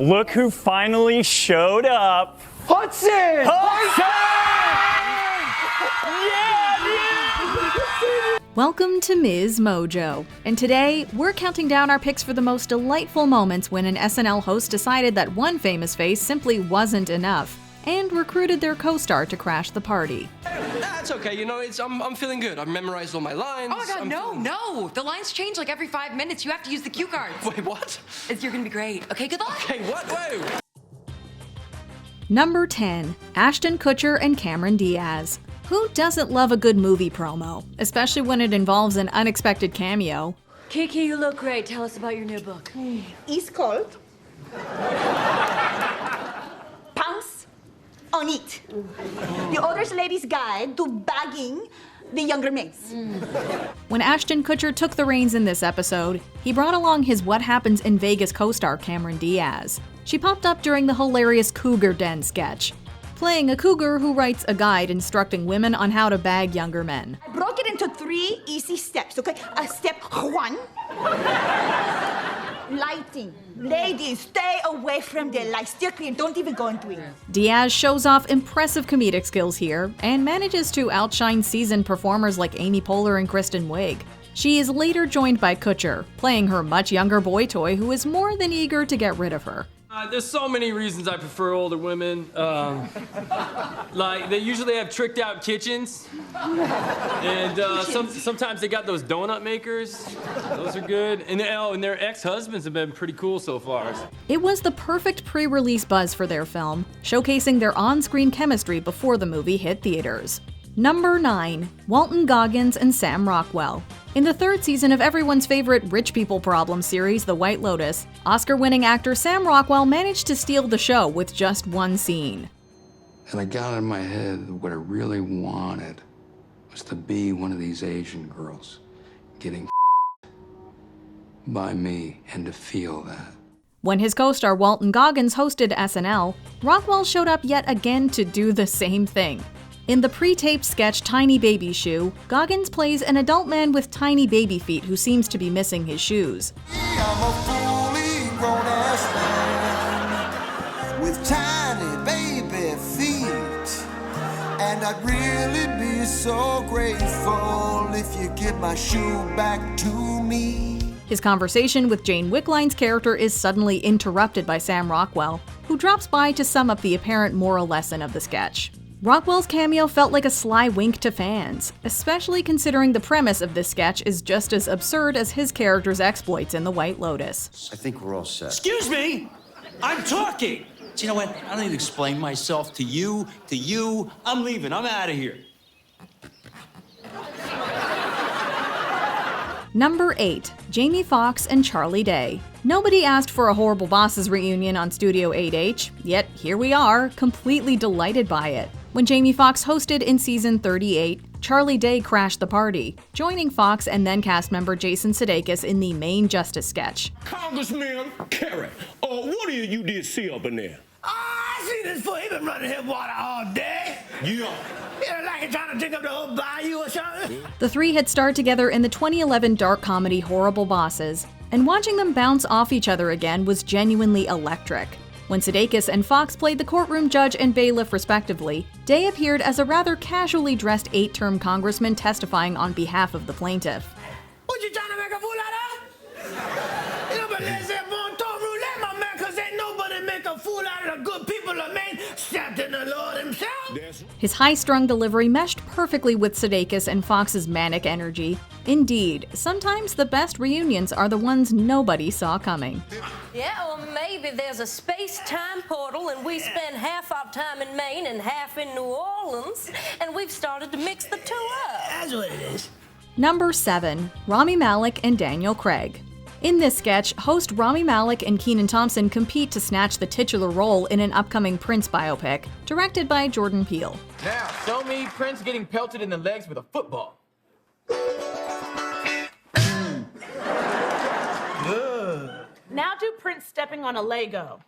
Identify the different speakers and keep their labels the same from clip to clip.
Speaker 1: Look who finally showed up.
Speaker 2: Hudson!
Speaker 3: Welcome to Ms. Mojo, and today we're counting down our picks for the most delightful moments when an SNL host decided that one famous face simply wasn't enough, and recruited their co-star to crash the party.
Speaker 2: That's okay, you know, I'm feeling good. I've memorized all my lines.
Speaker 4: Oh my god, no! The lines change like every 5 minutes. You have to use the cue cards.
Speaker 2: Wait, what?
Speaker 4: You're gonna be great. Okay, good luck.
Speaker 2: Okay, what? Whoa!
Speaker 3: Number 10. Ashton Kutcher and Cameron Diaz. Who doesn't love a good movie promo, especially when it involves an unexpected cameo?
Speaker 5: Kiki, you look great. Tell us about your new book.
Speaker 6: It's called Pounce on It. The older lady's guide to bagging the younger maids.
Speaker 3: When Ashton Kutcher took the reins in this episode, he brought along his What Happens in Vegas co-star Cameron Diaz. She popped up during the hilarious Cougar Den sketch, playing a cougar who writes a guide instructing women on how to bag younger men.
Speaker 6: I broke it into 3 easy steps, okay? Step 1, lighting. Ladies, stay away from the lights. Steer clear, don't even go into it.
Speaker 3: Diaz shows off impressive comedic skills here and manages to outshine seasoned performers like Amy Poehler and Kristen Wiig. She is later joined by Kutcher, playing her much younger boy toy who is more than eager to get rid of her.
Speaker 7: There's so many reasons I prefer older women. Like, they usually have tricked out kitchens. And sometimes they got those donut makers. Those are good. And their ex-husbands have been pretty cool so far.
Speaker 3: It was the perfect pre-release buzz for their film, showcasing their on-screen chemistry before the movie hit theaters. Number 9. Walton Goggins and Sam Rockwell. In the 3rd season of everyone's favorite Rich People Problem series, The White Lotus, Oscar-winning actor Sam Rockwell managed to steal the show with just one scene.
Speaker 8: And I got in my head that what I really wanted was to be one of these Asian girls getting by me and to feel that.
Speaker 3: When his co-star Walton Goggins hosted SNL, Rockwell showed up yet again to do the same thing. In the pre-taped sketch Tiny Baby Shoe, Goggins plays an adult man with tiny baby feet who seems to be missing his shoes.
Speaker 9: I'm a fully grown-ass man with tiny baby feet, and I'd really be so grateful if you give my shoe back to me.
Speaker 3: His conversation with Jane Wickline's character is suddenly interrupted by Sam Rockwell, who drops by to sum up the apparent moral lesson of the sketch. Rockwell's cameo felt like a sly wink to fans, especially considering the premise of this sketch is just as absurd as his character's exploits in The White Lotus.
Speaker 10: I think we're all set.
Speaker 11: Excuse me! I'm talking! Do you know what? I don't need to explain myself to you. I'm leaving. I'm out of here.
Speaker 3: Number 8. Jamie Foxx and Charlie Day. Nobody asked for a Horrible Bosses reunion on Studio 8H, yet here we are, completely delighted by it. When Jamie Foxx hosted in season 38, Charlie Day crashed the party, joining Foxx and then cast member Jason Sudeikis in the main Justice sketch.
Speaker 12: Congressman Kerry, what you did see up in there?
Speaker 13: I see this fool, he been running his water all day.
Speaker 12: Yeah.
Speaker 13: Like he's trying to dig up the whole bayou or something.
Speaker 3: The three had starred together in the 2011 dark comedy Horrible Bosses, and watching them bounce off each other again was genuinely electric. When Sudeikis and Foxx played the courtroom judge and bailiff respectively, Day appeared as a rather casually dressed 8-term congressman testifying on behalf of the plaintiff.
Speaker 13: What you trying to make a fool out of? You know, but let's have one talk roulette, my man, cause ain't nobody make a fool out of the good people of Maine, except in the Lord himself.
Speaker 3: His high-strung delivery meshed perfectly with Sudeikis and Foxx's manic energy. Indeed, sometimes the best reunions are the ones nobody saw coming.
Speaker 5: Yeah, or maybe there's a space-time portal and we spend half our time in Maine and half in New Orleans, and we've started to mix the two up.
Speaker 13: That's what it is.
Speaker 3: Number 7. Rami Malek and Daniel Craig. In this sketch, host Rami Malek and Kenan Thompson compete to snatch the titular role in an upcoming Prince biopic, directed by Jordan Peele.
Speaker 14: Now, show me Prince getting pelted in the legs with a football.
Speaker 15: Now do Prince stepping on a Lego.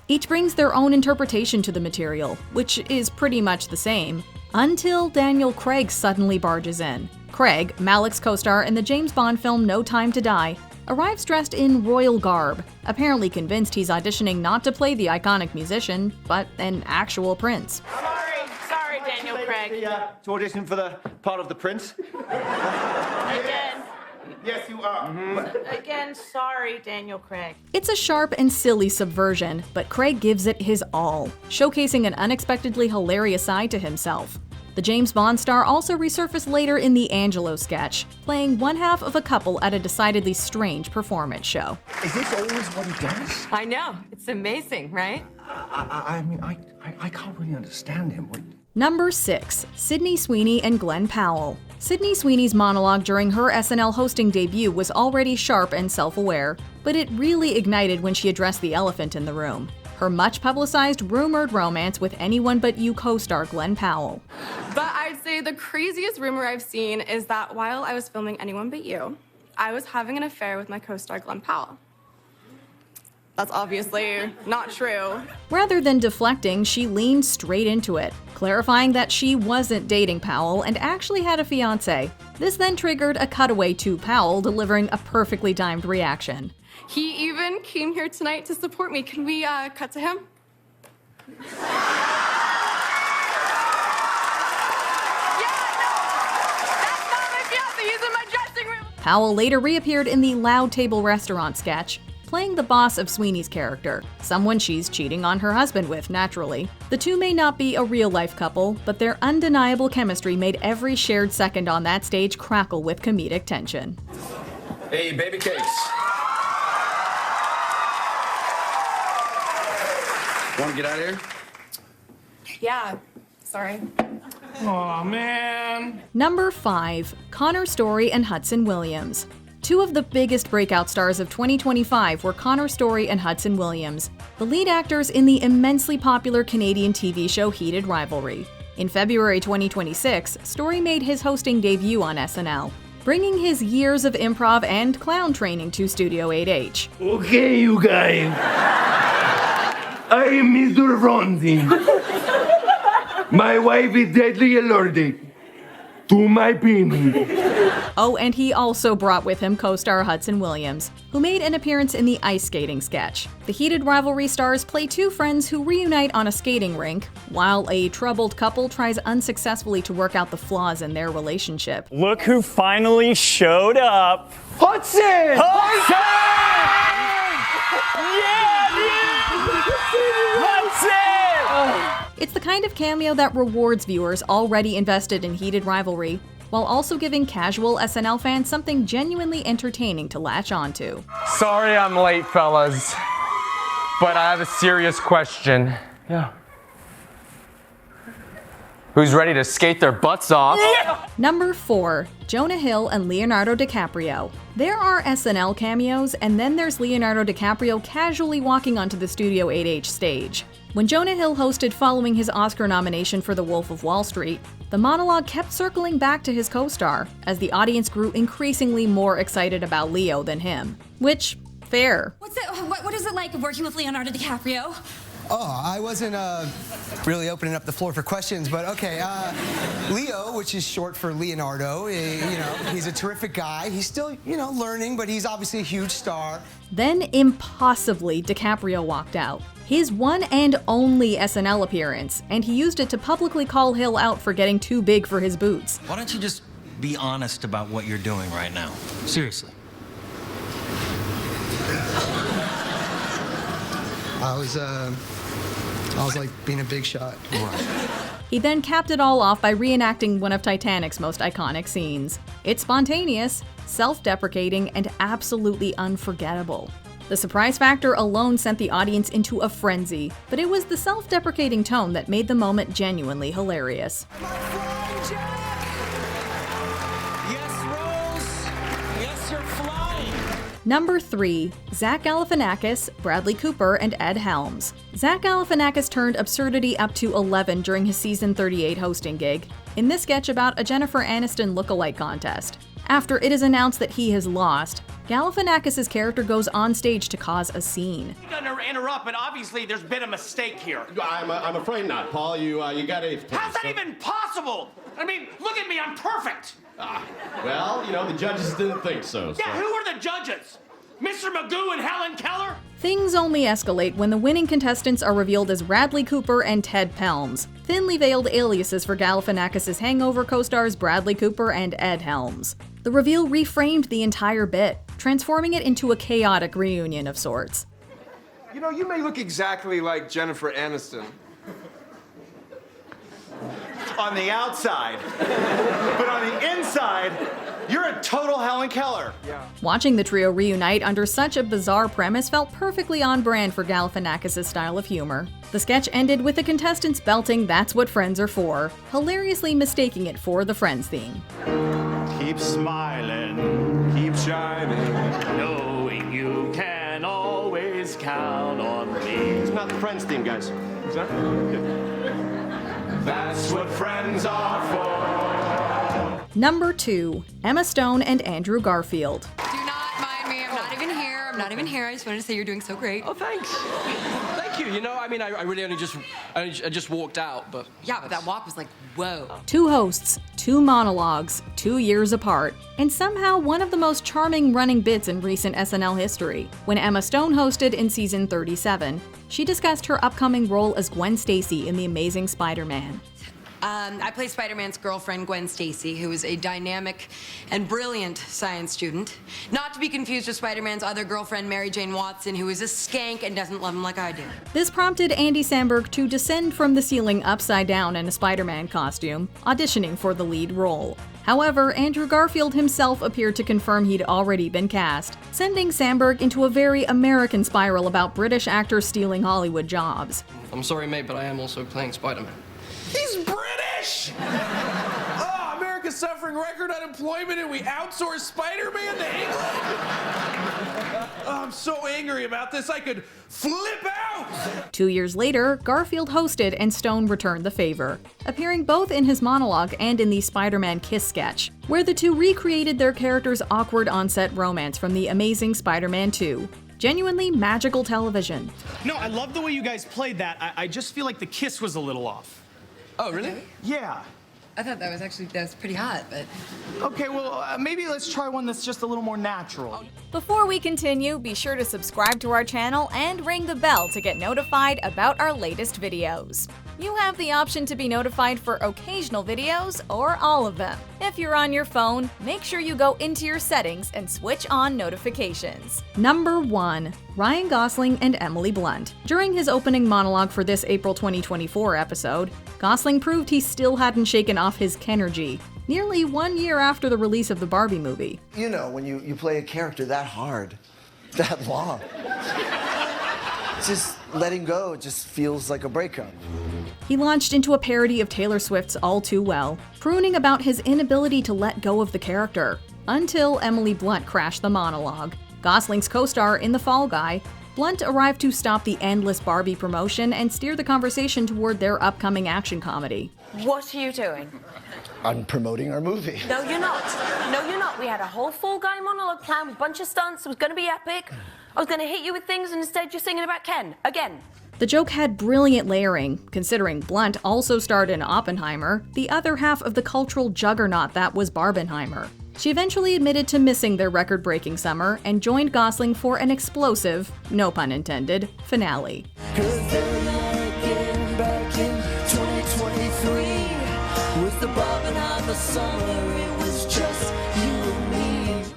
Speaker 3: Each brings their own interpretation to the material, which is pretty much the same, until Daniel Craig suddenly barges in. Craig, Malek's co-star in the James Bond film No Time to Die, arrives dressed in royal garb, apparently convinced he's auditioning not to play the iconic musician, but an actual prince.
Speaker 15: Sorry, Daniel Craig.
Speaker 10: To audition for the part of the prince?
Speaker 15: Again.
Speaker 10: Yes, you are.
Speaker 15: Again, sorry, Daniel Craig.
Speaker 3: It's a sharp and silly subversion, but Craig gives it his all, showcasing an unexpectedly hilarious side to himself. The James Bond star also resurfaced later in the Angelo sketch, playing one half of a couple at a decidedly strange performance show.
Speaker 10: Is this always what he does?
Speaker 4: I know. It's amazing, right?
Speaker 10: I mean, I can't really understand him.
Speaker 3: Number 6. Sydney Sweeney and Glen Powell. Sydney Sweeney's monologue during her SNL hosting debut was already sharp and self-aware, but it really ignited when she addressed the elephant in the room: her much-publicized rumored romance with Anyone But You co-star Glen Powell.
Speaker 16: But I'd say the craziest rumor I've seen is that while I was filming Anyone But You, I was having an affair with my co-star Glen Powell. That's obviously not true.
Speaker 3: Rather than deflecting, she leaned straight into it, clarifying that she wasn't dating Powell and actually had a fiancé. This then triggered a cutaway to Powell delivering a perfectly timed reaction.
Speaker 16: He even came here tonight to support me. Can we cut to him?
Speaker 3: Powell later reappeared in the Loud Table Restaurant sketch, playing the boss of Sweeney's character, someone she's cheating on her husband with, naturally. The two may not be a real-life couple, but their undeniable chemistry made every shared second on that stage crackle with comedic tension.
Speaker 17: Hey, baby cakes. Want to get out of here?
Speaker 16: Yeah, sorry.
Speaker 13: Oh, man.
Speaker 3: Number 5. Connor Storrie and Hudson Williams. Two of the biggest breakout stars of 2025 were Connor Storrie and Hudson Williams, the lead actors in the immensely popular Canadian TV show Heated Rivalry. In February 2026, Storrie made his hosting debut on SNL, bringing his years of improv and clown training to Studio 8H.
Speaker 13: Okay, you guys. I am Mr. Ronzi. My wife is deadly allergic to my penis.
Speaker 3: Oh, and he also brought with him co-star Hudson Williams, who made an appearance in the ice skating sketch. The Heated Rivalry stars play two friends who reunite on a skating rink, while a troubled couple tries unsuccessfully to work out the flaws in their relationship.
Speaker 1: Look who finally showed up.
Speaker 13: Hudson!
Speaker 1: Hudson! Yeah, Hudson!
Speaker 3: It's the kind of cameo that rewards viewers already invested in Heated Rivalry, while also giving casual SNL fans something genuinely entertaining to latch onto.
Speaker 18: Sorry I'm late, fellas, but I have a serious question. Yeah. Who's ready to skate their butts off?
Speaker 3: Yeah. Number 4. Jonah Hill and Leonardo DiCaprio. There are SNL cameos, and then there's Leonardo DiCaprio casually walking onto the Studio 8H stage. When Jonah Hill hosted following his Oscar nomination for The Wolf of Wall Street, the monologue kept circling back to his co-star, as the audience grew increasingly more excited about Leo than him. Which, fair.
Speaker 4: What is it like working with Leonardo DiCaprio?
Speaker 19: Oh, I wasn't really opening up the floor for questions, but okay. Leo, which is short for Leonardo, he's a terrific guy. He's still, learning, but he's obviously a huge star.
Speaker 3: Then, impossibly, DiCaprio walked out. His one and only SNL appearance, and he used it to publicly call Hill out for getting too big for his boots.
Speaker 20: Why don't you just be honest about what you're doing right now? Seriously.
Speaker 19: I was like being a big shot.
Speaker 3: He then capped it all off by reenacting one of Titanic's most iconic scenes. It's spontaneous, self-deprecating, and absolutely unforgettable. The surprise factor alone sent the audience into a frenzy, but it was the self-deprecating tone that made the moment genuinely hilarious. Number 3. Zach Galifianakis, Bradley Cooper, and Ed Helms. Zach Galifianakis turned absurdity up to 11 during his season 38 hosting gig, in this sketch about a Jennifer Aniston lookalike contest. After it is announced that he has lost, Galifianakis' character goes on stage to cause a scene.
Speaker 21: I'm gonna interrupt, but obviously there's been a mistake here.
Speaker 22: I'm afraid not, Paul. You gotta...
Speaker 21: How's that even possible? I mean, look at me, I'm perfect.
Speaker 22: Well, the judges didn't think so.
Speaker 21: Yeah, who are the judges? Mr. Magoo and Helen Keller?
Speaker 3: Things only escalate when the winning contestants are revealed as Bradley Cooper and Ted Helms, thinly veiled aliases for Galifianakis' Hangover co-stars Bradley Cooper and Ed Helms. The reveal reframed the entire bit, transforming it into a chaotic reunion of sorts.
Speaker 2: You know, you may look exactly like Jennifer Aniston.
Speaker 6: On the outside. But on the inside, you're a total Helen Keller.
Speaker 2: Yeah.
Speaker 3: Watching the trio reunite under such a bizarre premise felt perfectly on brand for Galifianakis' style of humor. The sketch ended with the contestants belting "That's What Friends Are For," hilariously mistaking it for the Friends theme.
Speaker 6: Keep smiling, keep shining,
Speaker 1: Knowing you can always count on me.
Speaker 22: It's not the Friends theme, guys. Is that?
Speaker 6: That's what friends are for.
Speaker 3: Number 2, Emma Stone and Andrew Garfield.
Speaker 4: Do not mind me. I'm not even here. I just wanted to say you're doing so great.
Speaker 17: Oh, thanks. Thank you. You know, I mean, I really only just walked out, but...
Speaker 4: Yeah, but that walk was like, whoa.
Speaker 3: 2 hosts, 2 monologues, 2 years apart, and somehow one of the most charming running bits in recent SNL history. When Emma Stone hosted in season 37, she discussed her upcoming role as Gwen Stacy in The Amazing Spider-Man.
Speaker 4: I play Spider-Man's girlfriend, Gwen Stacy, who is a dynamic and brilliant science student. Not to be confused with Spider-Man's other girlfriend, Mary Jane Watson, who is a skank and doesn't love him like I do.
Speaker 3: This prompted Andy Samberg to descend from the ceiling upside down in a Spider-Man costume, auditioning for the lead role. However, Andrew Garfield himself appeared to confirm he'd already been cast, sending Samberg into a very American spiral about British actors stealing Hollywood jobs.
Speaker 17: I'm sorry, mate, but I am also playing Spider-Man.
Speaker 2: He's British! Oh, America's suffering record unemployment and we outsource Spider-Man to England? Oh, I'm so angry about this, I could flip out!
Speaker 3: 2 years later, Garfield hosted and Stone returned the favor, appearing both in his monologue and in the Spider-Man Kiss sketch, where the two recreated their characters' awkward on-set romance from The Amazing Spider-Man 2. Genuinely magical television.
Speaker 6: No, I love the way you guys played that. I just feel like the kiss was a little off.
Speaker 17: Oh, really?
Speaker 6: Yeah.
Speaker 4: I thought that was pretty hot, but...
Speaker 6: Okay, well, maybe let's try one that's just a little more natural.
Speaker 23: Before we continue, be sure to subscribe to our channel and ring the bell to get notified about our latest videos. You have the option to be notified for occasional videos or all of them. If you're on your phone, make sure you go into your settings and switch on notifications.
Speaker 3: Number 1. Ryan Gosling and Emily Blunt. During his opening monologue for this April 2024 episode, Gosling proved he still hadn't shaken off his Kenergy, nearly 1 year after the release of the Barbie movie.
Speaker 24: You know, when you play a character that hard, that long, just letting go just feels like a breakup.
Speaker 3: He launched into a parody of Taylor Swift's All Too Well, crooning about his inability to let go of the character, until Emily Blunt crashed the monologue. Gosling's co-star in The Fall Guy, Blunt arrived to stop the endless Barbie promotion and steer the conversation toward their upcoming action comedy.
Speaker 25: What are you doing?
Speaker 24: I'm promoting our movie.
Speaker 25: No, you're not. No, you're not. We had a whole Fall Guy monologue plan with a bunch of stunts. It was going to be epic. I was going to hit you with things, and instead you're singing about Ken. Again.
Speaker 3: The joke had brilliant layering, considering Blunt also starred in Oppenheimer, the other half of the cultural juggernaut that was Barbenheimer. She eventually admitted to missing their record-breaking summer and joined Gosling for an explosive, no pun intended, finale.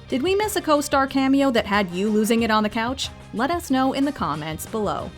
Speaker 3: Did we miss a co-star cameo that had you losing it on the couch? Let us know in the comments below.